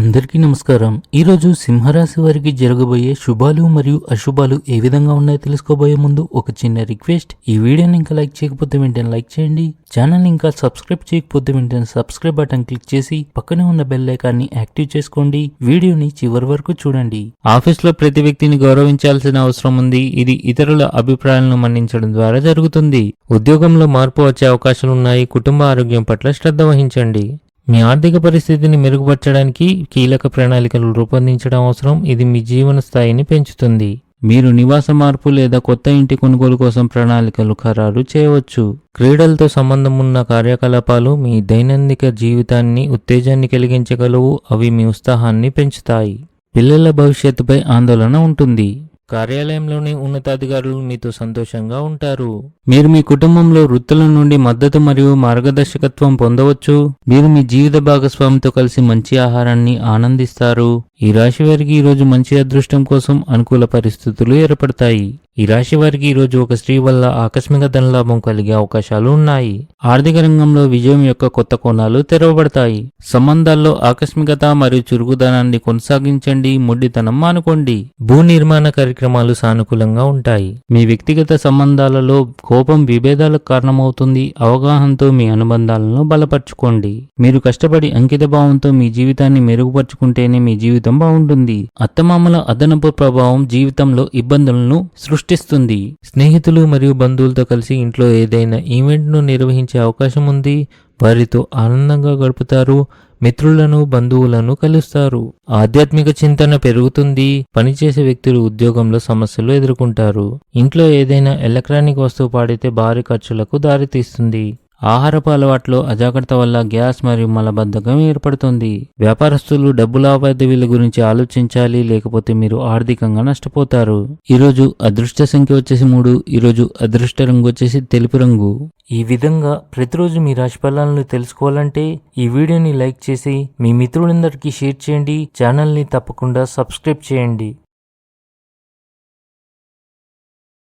అందరికీ నమస్కారం. ఈరోజు సింహరాశి వారికి జరగబోయే శుభాలు మరియు అశుభాలు ఏ విధంగా ఉన్నాయో తెలుసుకోబోయే ముందు ఒక చిన్న రిక్వెస్ట్. ఈ వీడియోని ఇంకా లైక్ చేయకపోతే వెంటనే లైక్ చేయండి. ఛానల్ ఇంకా సబ్స్క్రైబ్ చేయకపోతే వెంటనే సబ్స్క్రైబ్ బటన్ క్లిక్ చేసి పక్కనే ఉన్న బెల్ ఐకాన్ని యాక్టివ్ చేసుకోండి. వీడియోని చివరి వరకు చూడండి. ఆఫీస్లో ప్రతి వ్యక్తిని గౌరవించాల్సిన అవసరం ఉంది. ఇది ఇతరుల అభిప్రాయాలను మన్నించడం ద్వారా జరుగుతుంది. ఉద్యోగంలో మార్పు వచ్చే అవకాశాలున్నాయి. కుటుంబ ఆరోగ్యం పట్ల శ్రద్ధ వహించండి. మీ ఆర్థిక పరిస్థితిని మెరుగుపరచడానికి కీలక ప్రణాళికలు రూపొందించడం అవసరం. ఇది మీ జీవన స్థాయిని పెంచుతుంది. మీరు నివాస మార్పు లేదా కొత్త ఇంటి కొనుగోలు కోసం ప్రణాళికలు ఖరారు చేయవచ్చు. క్రీడలతో సంబంధం ఉన్న కార్యకలాపాలు మీ దైనందిక జీవితాన్ని ఉత్తేజాన్ని కలిగించగలవు. అవి మీ ఉత్సాహాన్ని పెంచుతాయి. పిల్లల భవిష్యత్తుపై ఆందోళన ఉంటుంది. కార్యాలయంలోని ఉన్నతాధికారులు మీతో సంతోషంగా ఉంటారు. మీరు మీ కుటుంబంలో వృత్తుల నుండి మద్దతు మరియు మార్గదర్శకత్వం పొందవచ్చు. మీరు మీ జీవిత భాగస్వామితో కలిసి మంచి ఆహారాన్ని ఆనందిస్తారు. ఈ రాశి వారికి ఈరోజు మంచి అదృష్టం కోసం అనుకూల పరిస్థితులు ఏర్పడతాయి. ఈ రాశి వారికి ఈరోజు ఒక స్త్రీ వల్ల ఆకస్మిక ధనలాభం కలిగే అవకాశాలు ఉన్నాయి. ఆర్థిక రంగంలో విజయం యొక్క కొత్త కోణాలు తెరవబడతాయి. సంబంధాల్లో ఆకస్మికత మరియు చురుకుదనాన్ని కొనసాగించండి. మొండితనం మానుకోండి. భూ నిర్మాణ కార్యక్రమాలు సానుకూలంగా ఉంటాయి. మీ వ్యక్తిగత సంబంధాలలో కోపం విభేదాలకు కారణమవుతుంది. అవగాహనతో మీ అనుబంధాలను బలపరచుకోండి. మీరు కష్టపడి అంకిత భావంతో మీ జీవితాన్ని మెరుగుపరుచుకుంటేనే మీ జీవితం బాగుంటుంది. అత్తమామల అదనపు ప్రభావం జీవితంలో ఇబ్బందులను సృష్టిస్తుంది. స్నేహితులు మరియు బంధువులతో కలిసి ఇంట్లో ఏదైనా ఈవెంట్ను నిర్వహించే అవకాశం ఉంది. వారితో ఆనందంగా గడుపుతారు. మిత్రులను బంధువులను కలుస్తారు. ఆధ్యాత్మిక చింతన పెరుగుతుంది. పనిచేసే వ్యక్తులు ఉద్యోగంలో సమస్యలు ఎదుర్కొంటారు. ఇంట్లో ఏదైనా ఎలక్ట్రానిక్ వస్తువు పాడితే భారీ ఖర్చులకు దారితీస్తుంది. ఆహారపు అలవాట్లో అజాగ్రత్త వల్ల గ్యాస్ మరియు మలబద్ధకం ఏర్పడుతుంది. వ్యాపారస్తులు డబ్బు లావాదేవీల గురించి ఆలోచించాలి, లేకపోతే మీరు ఆర్థికంగా నష్టపోతారు. ఈరోజు అదృష్ట సంఖ్య వచ్చేసి 3. ఈరోజు అదృష్ట రంగు వచ్చేసి తెలుపు రంగు. ఈ విధంగా ప్రతిరోజు మీ రాశి ఫలాలను తెలుసుకోవాలంటే ఈ వీడియోని లైక్ చేసి మీ మిత్రులందరికీ షేర్ చేయండి. ఛానల్ని తప్పకుండా సబ్స్క్రైబ్ చేయండి.